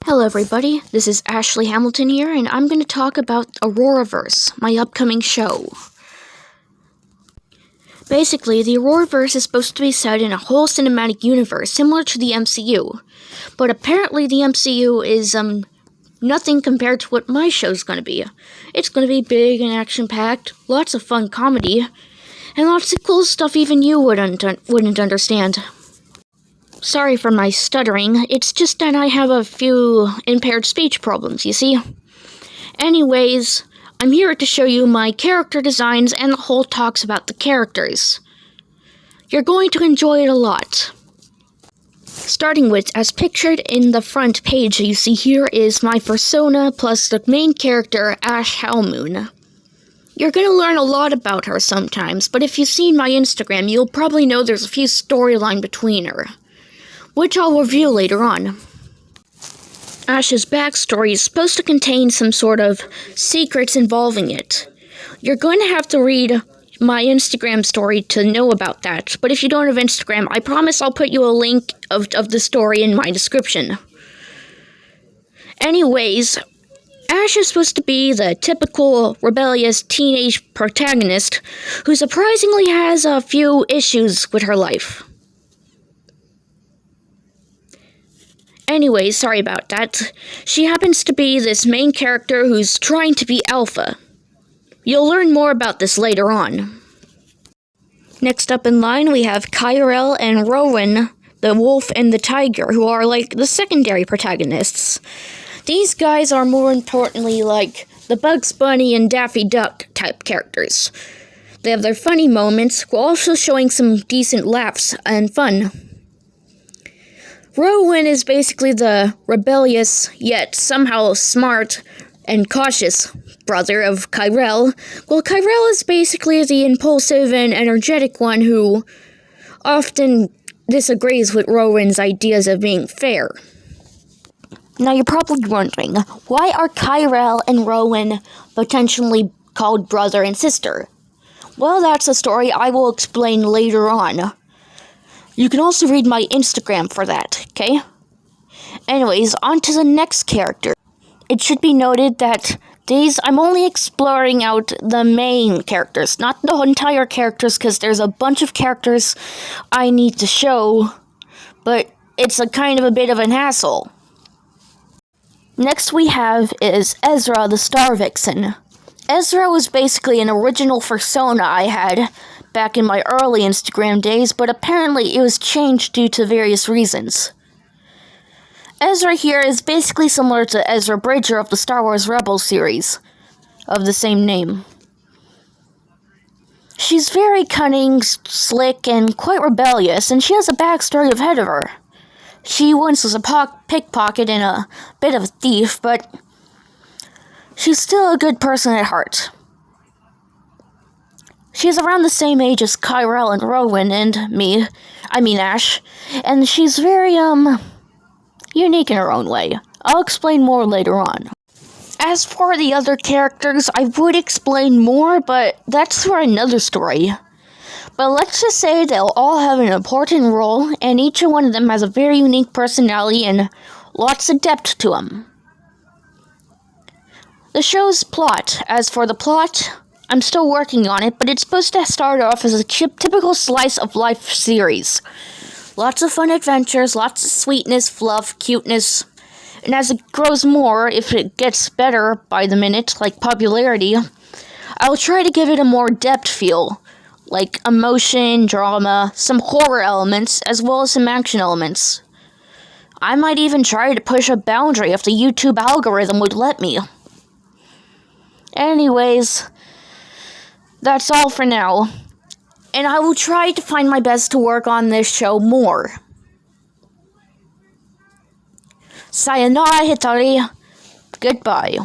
Hello everybody, this is Ashley Hamilton here, and I'm going to talk about Auroraverse, my upcoming show. Basically, the Auroraverse is supposed to be set in a whole cinematic universe, similar to the MCU. But apparently the MCU is, nothing compared to what my show's going to be. It's going to be big and action-packed, lots of fun comedy, and lots of cool stuff even you wouldn't understand. Sorry for my stuttering, it's just that I have a few impaired speech problems, you see. Anyways, I'm here to show you my character designs and the whole talks about the characters. You're going to enjoy it a lot. Starting with, as pictured in the front page you see here, is my persona plus the main character, Ash Halmoon. You're going to learn a lot about her sometimes, but if you've seen my Instagram, you'll probably know there's a few storyline between her, which I'll review later on. Ash's backstory is supposed to contain some sort of secrets involving it. You're going to have to read my Instagram story to know about that, but if you don't have Instagram, I promise I'll put you a link of the story in my description. Anyways, Ash is supposed to be the typical rebellious teenage protagonist who surprisingly has a few issues with her life. Anyways, sorry about that. She happens to be this main character who's trying to be alpha. You'll learn more about this later on. Next up in line, we have Kyrell and Rowan, the wolf and the tiger, who are like the secondary protagonists. These guys are more importantly like the Bugs Bunny and Daffy Duck type characters. They have their funny moments, while also showing some decent laughs and fun. Rowan is basically the rebellious, yet somehow smart and cautious brother of Kyrell, while Kyrell is basically the impulsive and energetic one who often disagrees with Rowan's ideas of being fair. Now you're probably wondering, why are Kyrell and Rowan potentially called brother and sister? Well, that's a story I will explain later on. You can also read my Instagram for that, okay? Anyways, on to the next character. It should be noted that I'm only exploring out the main characters, not the entire characters, because there's a bunch of characters I need to show, but it's a kind of a bit of an hassle. Next we have is Ezra the Star Vixen. Ezra was basically an original persona I had back in my early Instagram days, but apparently it was changed due to various reasons. Ezra here is basically similar to Ezra Bridger of the Star Wars Rebels series of the same name. She's very cunning, slick, and quite rebellious, and she has a backstory ahead of her. She once was a pickpocket and a bit of a thief, but she's still a good person at heart. She's around the same age as Kyrell and Rowan and Ash, and she's very, unique in her own way. I'll explain more later on. As for the other characters, I would explain more, but that's for another story. But let's just say they'll all have an important role, and each one of them has a very unique personality and lots of depth to them. The show's plot. As for the plot, I'm still working on it, but it's supposed to start off as a typical slice of life series. Lots of fun adventures, lots of sweetness, fluff, cuteness, and as it grows more, if it gets better by the minute, like popularity, I'll try to give it a more depth feel, like emotion, drama, some horror elements, as well as some action elements. I might even try to push a boundary if the YouTube algorithm would let me. Anyways, that's all for now, and I will try to find my best to work on this show more. Sayonara Hitori. Goodbye.